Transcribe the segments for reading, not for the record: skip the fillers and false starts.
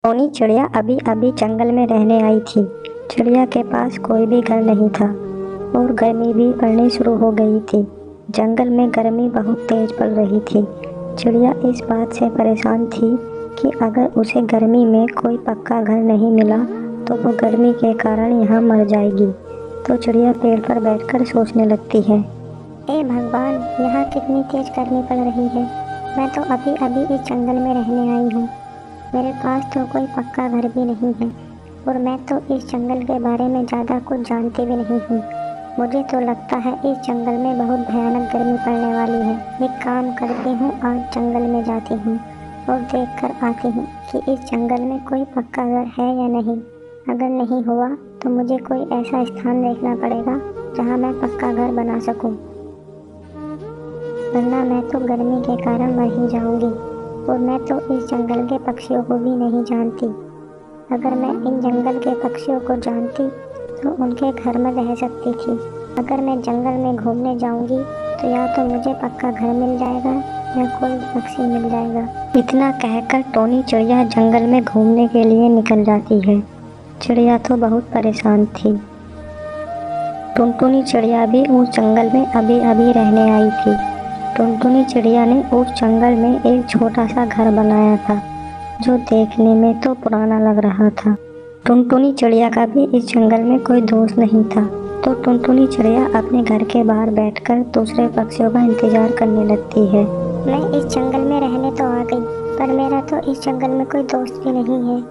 Tony चिड़िया अभी अभी जंगल में रहने आई थी। चिड़िया के पास कोई भी घर नहीं था और गर्मी भी पड़नी शुरू हो गई थी। जंगल में गर्मी बहुत तेज पड़ रही थी। चिड़िया इस बात से परेशान थी कि अगर उसे गर्मी में कोई पक्का घर नहीं मिला तो वो गर्मी के कारण यहाँ मर जाएगी। तो चिड़िया पेड़ पर बैठकर सोचने लगती है, हे भगवान, यहाँ कितनी तेज गर्मी पड़ रही है। मैं तो अभी अभी इस जंगल में रहने आई हूँ। मेरे पास तो कोई पक्का घर भी नहीं है और मैं तो इस जंगल के बारे में ज़्यादा कुछ जानती भी नहीं हूँ। मुझे तो लगता है इस जंगल में बहुत भयानक गर्मी पड़ने वाली है। एक काम करती हूँ, आज जंगल में जाती हूँ और देख कर आती हूँ कि इस जंगल में कोई पक्का घर है या नहीं। अगर नहीं हुआ तो मुझे कोई ऐसा स्थान देखना पड़ेगा जहाँ मैं पक्का घर बना सकूँ, वरना मैं तो गर्मी के कारण मर ही जाऊँगी। और मैं तो इस जंगल के पक्षियों को भी नहीं जानती। अगर मैं इन जंगल के पक्षियों को जानती तो उनके घर में रह सकती थी। अगर मैं जंगल में घूमने जाऊंगी तो या तो मुझे पक्का घर मिल जाएगा या कोई पक्षी मिल जाएगा। इतना कहकर टोनी चिड़िया जंगल में घूमने के लिए निकल जाती है। चिड़िया तो बहुत परेशान थी। टुनटुनी चिड़िया भी उस जंगल में अभी अभी रहने आई थी। टुनटुनी चिड़िया ने उस जंगल में एक छोटा सा घर बनाया था जो देखने में तो पुराना लग रहा था। टुनटुनी चिड़िया का भी इस जंगल में कोई दोस्त नहीं था, तो टुनटुनी चिड़िया अपने घर के बाहर बैठकर दूसरे पक्षियों का इंतजार करने लगती है। मैं इस जंगल में रहने तो आ गई, पर मेरा तो इस जंगल में कोई दोस्त भी नहीं है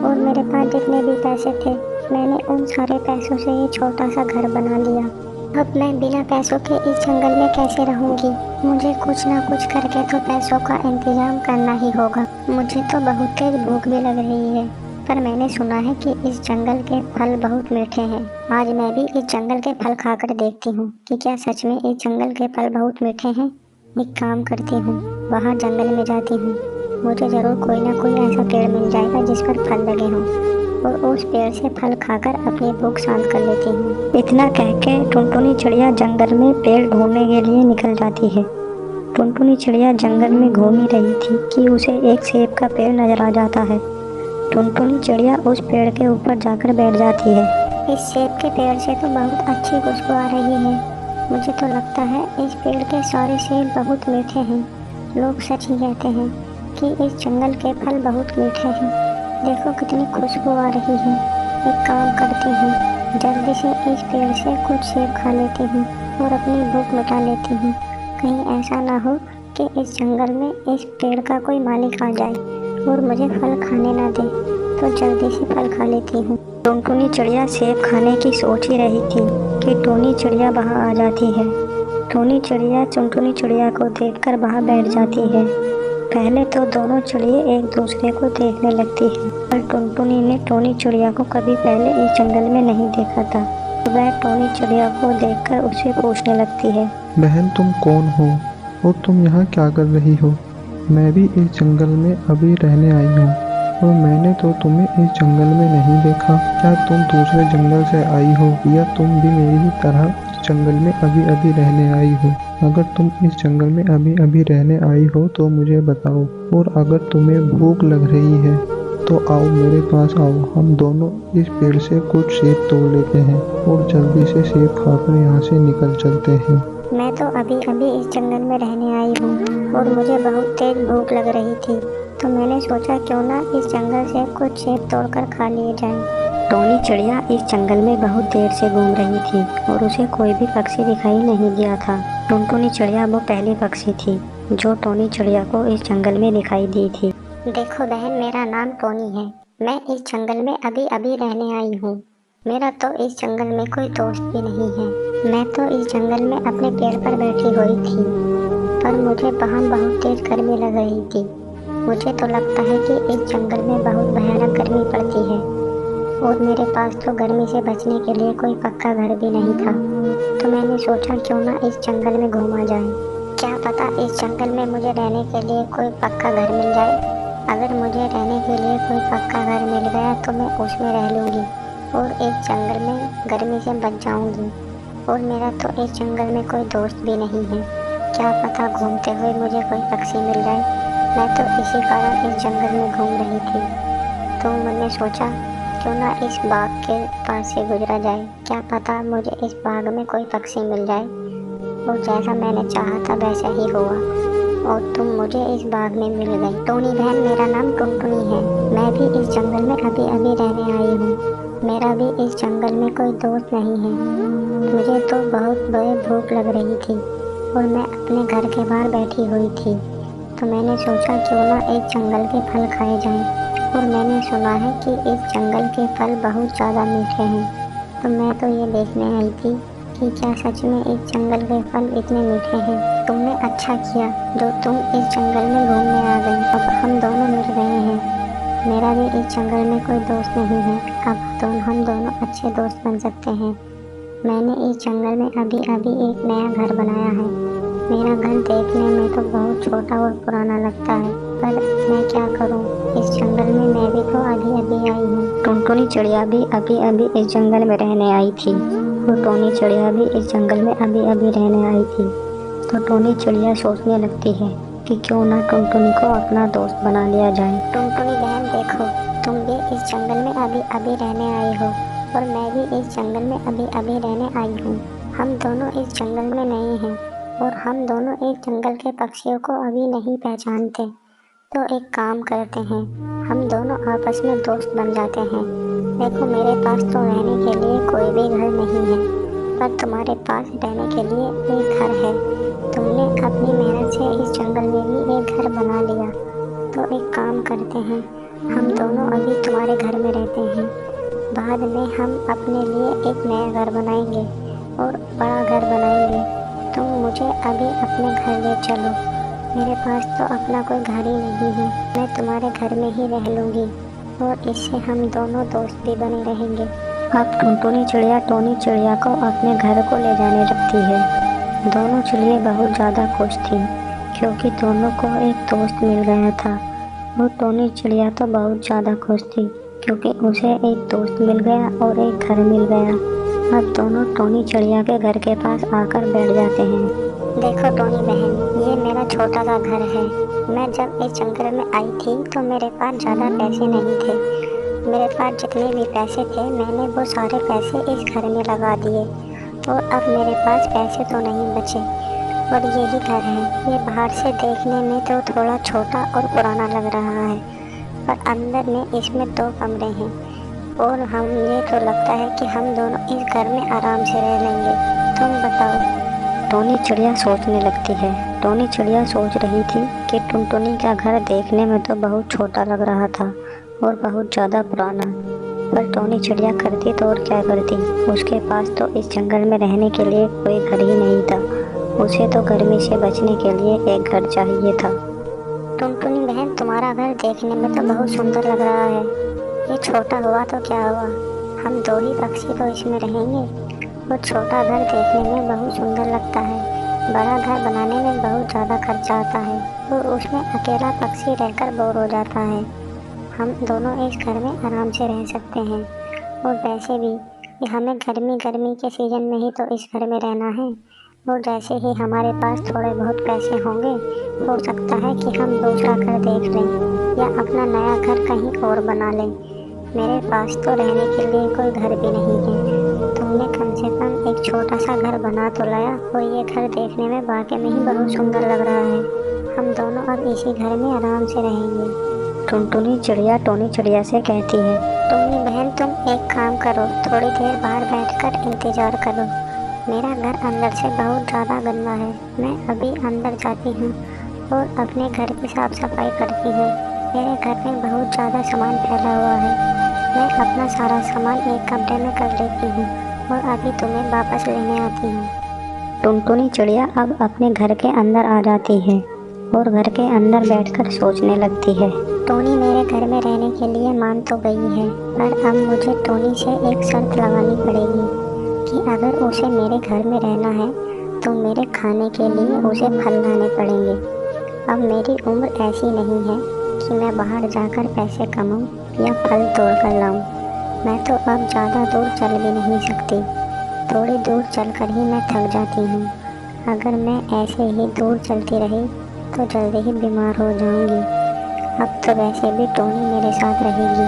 और मेरे पास जितने भी पैसे थे मैंने उन सारे पैसों से ये छोटा सा घर बना लिया। अब मैं बिना पैसों के इस जंगल में कैसे रहूंगी? मुझे कुछ ना कुछ करके तो पैसों का इंतजाम करना ही होगा। मुझे तो बहुत तेज भूख भी लग रही है, पर मैंने सुना है कि इस जंगल के फल बहुत मीठे हैं। आज मैं भी इस जंगल के फल खाकर देखती हूँ कि क्या सच में इस जंगल के फल बहुत मीठे हैं। एक काम करती हूँ, बाहर जंगल में जाती हूँ। मुझे ज़रूर कोई ना कोई ऐसा पेड़ मिल जाएगा जिस पर फल लगे हों और उस पेड़ से फल खाकर अपनी भूख शांत कर लेती हूँ। इतना कह के टुनटुनी चिड़िया जंगल में पेड़ ढूंढने के लिए निकल जाती है। टुनटुनी चिड़िया जंगल में घूम ही रही थी कि उसे एक सेब का पेड़ नजर आ जाता है। टुनटुनी चिड़िया उस पेड़ के ऊपर जाकर बैठ जाती है। इस सेब के पेड़ से तो बहुत अच्छी खुशबू आ रही है। मुझे तो लगता है इस पेड़ के सारे सेब बहुत मीठे हैं। लोग सच ही कहते हैं कि इस जंगल के फल बहुत मीठे हैं। देखो कितनी खुशबू आ रही है। एक काम करती हूँ, जल्दी से इस पेड़ से कुछ सेब खा लेती हूँ और अपनी भूख मिटा लेती हूँ। कहीं ऐसा ना हो कि इस जंगल में इस पेड़ का कोई मालिक आ जाए और मुझे फल खाने ना दे, तो जल्दी से फल खा लेती हूँ। टुनटुनी चिड़िया सेब खाने की सोच ही रही थी कि टोनी चिड़िया वहाँ आ जाती है। टोनी चिड़िया टुनटुनी चिड़िया को देखकर वहाँ बैठ जाती है। पहले तो दोनों चिड़िया एक दूसरे को देखने लगती है, पर टुनटुनी ने टोनी चिड़िया को कभी पहले इस जंगल में नहीं देखा था। वह टोनी चिड़िया को देखकर उससे पूछने लगती है, बहन, तुम कौन हो और तुम यहाँ क्या कर रही हो? मैं भी इस जंगल में अभी रहने आई हूँ और मैंने तो तुम्हें इस जंगल में नहीं देखा। क्या तुम दूसरे जंगल से आई हो या तुम भी मेरी ही तरह इस जंगल में अभी अभी रहने आई हो? अगर तुम इस जंगल में अभी अभी रहने आई हो तो मुझे बताओ, और अगर तुम्हें भूख लग रही है तो आओ, मेरे पास आओ। हम दोनों इस पेड़ से कुछ सेब तोड़ लेते हैं और जल्दी से सेब खाकर यहाँ से निकल चलते हैं। मैं तो अभी अभी इस जंगल में रहने आई हूँ और मुझे बहुत तेज भूख लग रही थी, तो मैंने सोचा क्यों ना इस जंगल से कुछ सेब तोड़कर खा लिए जाएं। टोनी चिड़िया इस जंगल में बहुत देर से घूम रही थी और उसे कोई भी पक्षी दिखाई नहीं दिया था। टुनटुनी चिड़िया वो पहली पक्षी थी जो टोनी चिड़िया को इस जंगल में दिखाई दी थी। देखो बहन, मेरा नाम टोनी है। मैं इस जंगल में अभी अभी रहने आई हूँ। मेरा तो इस जंगल में कोई दोस्त भी नहीं है। मैं तो इस जंगल में अपने पेड़ पर बैठी हुई थी, पर मुझे वहाँ बहुत तेज गर्मी लग रही थी। मुझे तो लगता है कि इस जंगल में बहुत भयानक गर्मी पड़ती है और मेरे पास तो गर्मी से बचने के लिए कोई पक्का घर भी नहीं था। तो मैंने सोचा क्यों ना इस जंगल में घूमा जाए। क्या पता इस जंगल में मुझे रहने के लिए कोई पक्का घर मिल जाए। अगर मुझे रहने के लिए कोई पक्का घर मिल गया तो मैं उसमें रह लूँगी और इस जंगल में गर्मी से बच जाऊँगी। और मेरा तो इस जंगल में कोई दोस्त भी नहीं है। क्या पता घूमते हुए मुझे कोई पक्षी मिल जाए। मैं तो इसी कारण इस जंगल में घूम रही थी। तो मैंने सोचा क्यों ना इस बाग के पास से गुजरा जाए, क्या पता मुझे इस बाग में कोई पक्षी मिल जाए। और जैसा मैंने चाहा था वैसा ही हुआ और तुम मुझे इस बाग में मिल गई। टोनी बहन, मेरा नाम टुनटुनी है। मैं भी इस जंगल में अभी अभी रहने आई हूँ। मेरा भी इस जंगल में कोई दोस्त नहीं है। मुझे तो बहुत बड़ी भूख लग रही थी और मैं अपने घर के बाहर बैठी हुई थी, तो मैंने सोचा क्यों ना एक जंगल के फल खाए जाएं। और मैंने सुना है कि इस जंगल के फल बहुत ज़्यादा मीठे हैं, तो मैं तो ये देखने आई थी कि क्या सच में इस जंगल के फल इतने मीठे हैं। तुमने अच्छा किया जो तुम इस जंगल में घूमने आ गई। अब हम दोनों मिल रहे हैं। मेरा भी इस जंगल में कोई दोस्त नहीं है। अब तो हम दोनों अच्छे दोस्त बन सकते हैं। मैंने इस जंगल में अभी अभी एक नया घर बनाया है। मेरा घर देखने में तो बहुत छोटा और पुराना लगता है, पर मैं क्या करूं, इस जंगल में मैं भी तो अभी अभी आई हूँ। टुनटुनी चिड़िया भी अभी अभी इस जंगल में रहने आई थी और टोनी चिड़िया भी इस जंगल में अभी अभी रहने आई थी। तो टोनी चिड़िया सोचने लगती है कि क्यों ना टुनटुनी को अपना दोस्त बना लिया जाए। टुनटुनी बहन देखो, तुम भी इस जंगल में अभी अभी रहने आई हो और मैं भी इस जंगल में अभी अभी रहने आई हूँ। हम दोनों इस जंगल में नए हैं और हम दोनों एक जंगल के पक्षियों को अभी नहीं पहचानते। तो एक काम करते हैं, हम दोनों आपस में दोस्त बन जाते हैं। देखो, मेरे पास तो रहने के लिए कोई भी घर नहीं है, पर तुम्हारे पास रहने के लिए एक घर है। तुमने अपनी मेहनत से इस जंगल में भी एक घर बना लिया। तो एक काम करते हैं, हम दोनों अभी तुम्हारे घर में रहते हैं। बाद में हम अपने लिए एक नया घर बनाएंगे और बड़ा घर बनाएंगे। तुम मुझे अभी अपने घर ले चलो। मेरे पास तो अपना कोई घर ही नहीं है। मैं तुम्हारे घर में ही रह लूँगी और इससे हम दोनों दोस्त भी बने रहेंगे। अब टुनटुनी चिड़िया टोनी चिड़िया को अपने घर को ले जाने लगती है। दोनों चिड़िया बहुत ज़्यादा खुश थीं क्योंकि दोनों को एक दोस्त मिल गया था और टोनी चिड़िया तो बहुत ज़्यादा खुश थी क्योंकि उसे एक दोस्त मिल गया और एक घर मिल गया। अब दोनों टोनी चिड़िया के घर के पास आकर बैठ जाते हैं। देखो टोनी बहन, ये मेरा छोटा सा घर है। मैं जब इस जंगल में आई थी तो मेरे पास ज़्यादा पैसे नहीं थे। मेरे पास जितने भी पैसे थे मैंने वो सारे पैसे इस घर में लगा दिए और अब मेरे पास पैसे तो नहीं बचे। और यही घर है। ये बाहर से देखने में तो थोड़ा छोटा और पुराना लग रहा है, पर अंदर में इसमें 2 कमरे हैं और हम ये तो लगता है कि हम दोनों इस घर में आराम से रह लेंगे। तुम बताओ। टोनी चिड़िया सोचने लगती है। टोनी चिड़िया सोच रही थी कि टुनटुनी का घर देखने में तो बहुत छोटा लग रहा था और बहुत ज़्यादा पुराना, पर टोनी चिड़िया करती तो और क्या करती। उसके पास तो इस जंगल में रहने के लिए कोई घर ही नहीं था। उसे तो गर्मी से बचने के लिए एक घर चाहिए था। टुनटुनी बहन, तुम्हारा घर देखने में तो बहुत सुंदर लग रहा है। ये छोटा हुआ तो क्या हुआ, हम 2 ही पक्षी तो इसमें रहेंगे। वो छोटा घर देखने में बहुत सुंदर लगता है। बड़ा घर बनाने में बहुत ज़्यादा खर्चा आता है और उसमें अकेला पक्षी रहकर बोर हो जाता है। हम दोनों इस घर में आराम से रह सकते हैं और वैसे भी कि हमें गर्मी के सीज़न में ही तो इस घर में रहना है। और जैसे ही हमारे पास थोड़े बहुत पैसे होंगे, हो सकता है कि हम दूसरा घर देख लें या अपना नया घर कहीं और बना लें। मेरे पास तो रहने के लिए कोई घर भी नहीं है। तुमने कम से कम एक छोटा सा घर बना तो लाया और ये घर देखने में वाकई में ही बहुत सुंदर लग रहा है। हम दोनों अब इसी घर में आराम से रहेंगे। टुनटुनी चिड़िया टोनी चिड़िया से कहती है, टोनी बहन, तुम एक काम करो, थोड़ी देर बाहर बैठकर इंतज़ार करो। मेरा घर अंदर से बहुत ज़्यादा गंदा है। मैं अभी अंदर जाती हूँ और अपने घर की साफ़ सफाई करती हूँ। मेरे घर में बहुत ज़्यादा सामान फैला हुआ है। मैं अपना सारा सामान एक कमरे में कर लेती हूँ और अभी तुम्हें वापस लेने आती हूँ। टुनटुनी चिड़िया अब अपने घर के अंदर आ जाती है और घर के अंदर बैठकर सोचने लगती है। टोनी मेरे घर में रहने के लिए मान तो गई है, पर अब मुझे टोनी से एक शर्त लगानी पड़ेगी कि अगर उसे मेरे घर में रहना है तो मेरे खाने के लिए उसे फल लाने पड़ेंगे। अब मेरी उम्र ऐसी नहीं है कि मैं बाहर जाकर पैसे कमाऊँ या फल तोड़ कर लाऊँ। मैं तो अब ज़्यादा दूर चल भी नहीं सकती। थोड़ी दूर चलकर ही मैं थक जाती हूँ। अगर मैं ऐसे ही दूर चलती रही तो जल्दी ही बीमार हो जाऊँगी। अब तो वैसे भी टोनी मेरे साथ रहेगी,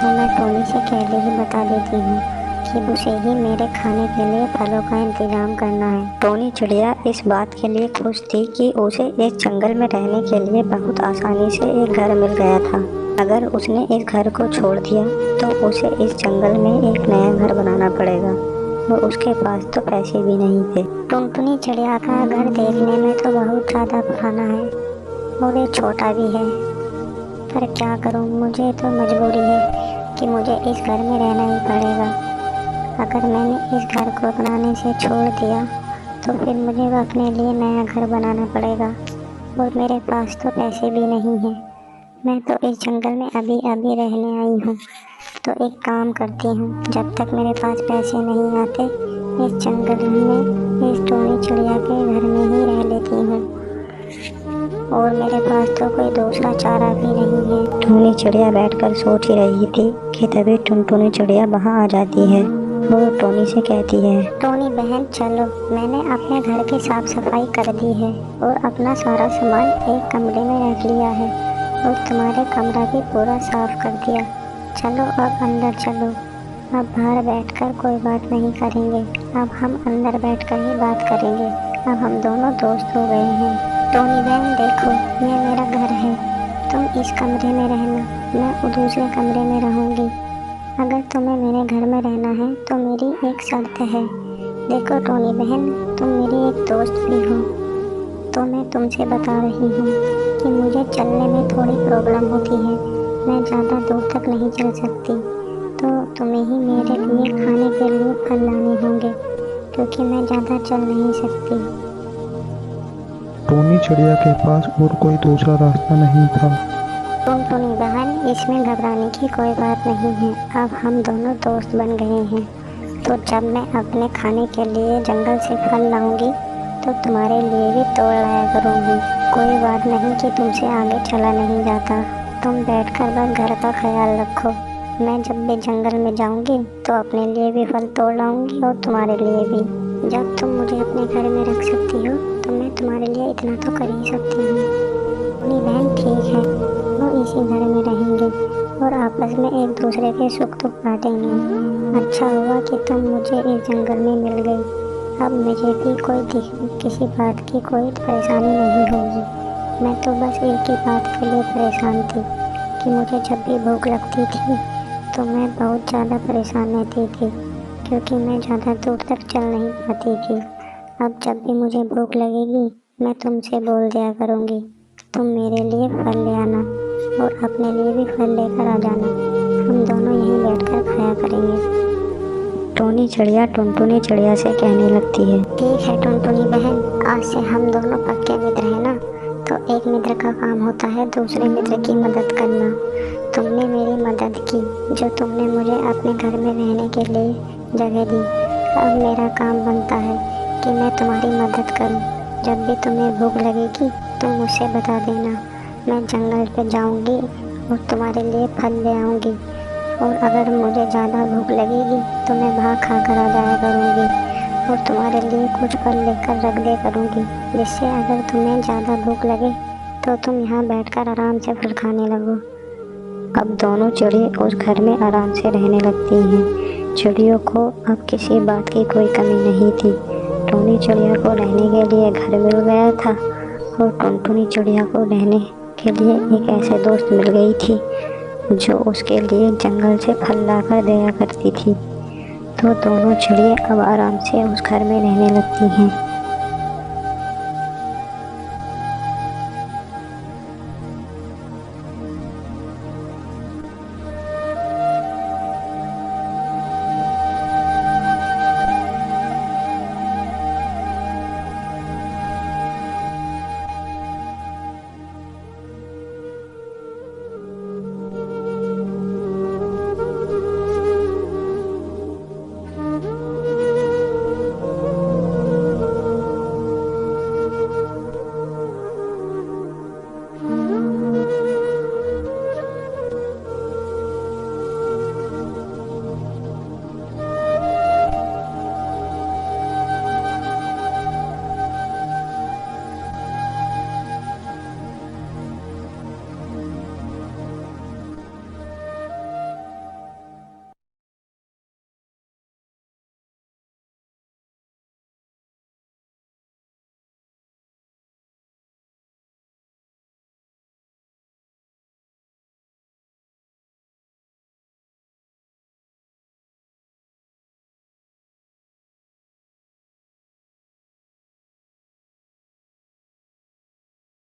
तो मैं टोनी से पहले ही बता देती हूँ कि उसे ही मेरे खाने के लिए फलों का इंतजाम करना है। टोनी चिड़िया इस बात के लिए खुश थी कि उसे इस जंगल में रहने के लिए बहुत आसानी से एक घर मिल गया था। अगर उसने इस घर को छोड़ दिया तो उसे इस जंगल में एक नया घर बनाना पड़ेगा और उसके पास तो पैसे भी नहीं थे। टुनटुनी चिड़िया का घर देखने में तो बहुत ज़्यादा पुराना है और एक छोटा भी है, पर क्या करूं, मुझे तो मजबूरी है कि मुझे इस घर में रहना ही पड़ेगा। अगर मैंने इस घर को बनाने से छोड़ दिया तो फिर मुझे अपने लिए नया घर बनाना पड़ेगा और मेरे पास तो पैसे भी नहीं हैं। मैं तो इस जंगल में अभी अभी रहने आई हूँ, तो एक काम करती हूँ, जब तक मेरे पास पैसे नहीं आते इस जंगल में इस टोनी चिड़िया के घर में ही रह लेती हूँ और मेरे पास तो कोई दूसरा चारा भी नहीं है। टोनी चिड़िया बैठकर सोच ही रही थी कि तभी टुनटुनी चिड़िया वहाँ आ जाती है और टोनी से कहती है, टोनी बहन चलो, मैंने अपने घर की साफ सफाई कर दी है और अपना सारा सामान एक कमरे में रख लिया है और तुम्हारे कमरा भी पूरा साफ कर दिया। चलो अब अंदर चलो, अब बाहर बैठकर कोई बात नहीं करेंगे, अब हम अंदर बैठकर ही बात करेंगे। अब हम दोनों दोस्त हो गए हैं। टोनी बहन देखो, ये मेरा घर है, तुम इस कमरे में रहना, मैं दूसरे कमरे में रहूँगी। अगर तुम्हें मेरे घर में रहना है तो मेरी एक शर्त है। देखो टोनी बहन, तुम मेरी एक दोस्त भी हो, तो मैं तुमसे बता रही हूँ कि मुझे चलने में थोड़ी प्रॉब्लम होती है, मैं ज़्यादा दूर तक नहीं चल सकती, तो तुम्हें ही मेरे लिए खाने के लिए फल लाने होंगे क्योंकि मैं ज़्यादा चल नहीं सकती। टोनी चिड़िया के पास और कोई दूसरा रास्ता नहीं था। टुनटुनी बहन, इसमें घबराने की कोई बात नहीं है, अब हम दोनों दोस्त बन गए हैं, तो जब मैं अपने खाने के लिए जंगल से फल लाऊंगी तो तुम्हारे लिए भी तोड़ लाया करूँगी। कोई बात नहीं कि तुमसे आगे चला नहीं जाता, तुम बैठकर बस घर का ख्याल रखो। मैं जब भी जंगल में जाऊंगी तो अपने लिए भी फल तोड़ लाऊंगी और तुम्हारे लिए भी। जब तुम मुझे अपने घर में रख सकती हो तो मैं तुम्हारे लिए इतना तो कर ही सकती हूँ। टोनी बहन ठीक है, वो इसी घर में रहेंगे और आपस में एक दूसरे के सुख दुख बांटेंगे। अच्छा हुआ कि तुम मुझे इस जंगल में मिल गई, अब मुझे भी किसी बात की कोई परेशानी नहीं होगी। मैं तो बस एक ही बात के लिए परेशान थी कि मुझे जब भी भूख लगती थी तो मैं बहुत ज़्यादा परेशान रहती थी क्योंकि मैं ज़्यादा दूर तक चल नहीं पाती थी। अब जब भी मुझे भूख लगेगी मैं तुमसे बोल दिया करूँगी, तुम मेरे लिए फल ले आना और अपने लिए भी फल लेकर आ जाना, हम दोनों यहीं बैठकर खाया करेंगे। टोनी चिड़िया टुनटुनी चिड़िया से कहने लगती है, ठीक है टुनटुनी बहन, आज से हम दोनों पक्के मित्र हैं ना, तो एक मित्र का काम होता है दूसरे मित्र की मदद करना। तुमने मेरी मदद की, जो तुमने मुझे अपने घर में रहने के लिए जगह दी, अब मेरा काम बनता है कि मैं तुम्हारी मदद करूं। जब भी तुम्हें भूख लगेगी तुम मुझसे बता देना, मैं जंगल पे जाऊंगी और तुम्हारे लिए फल ले आऊंगी और अगर मुझे ज़्यादा भूख लगेगी तो मैं वहाँ खा कर आ जाया करूँगी और तुम्हारे लिए कुछ फल लेकर रख दे करूँगी, जिससे अगर तुम्हें ज़्यादा भूख लगे तो तुम यहाँ बैठकर आराम से फल खाने लगो। अब दोनों चिड़िया उस घर में आराम से रहने लगती हैं। चिड़ियों को अब किसी बात की कोई कमी नहीं थी। टोनी चिड़िया को रहने के लिए घर मिल गया था और टुनटुनी चिड़िया को रहने के लिए एक ऐसे दोस्त मिल गई थी जो उसके लिए जंगल से फल ला कर दिया करती थी। तो दोनों चिड़िया अब आराम से उस घर में रहने लगती हैं।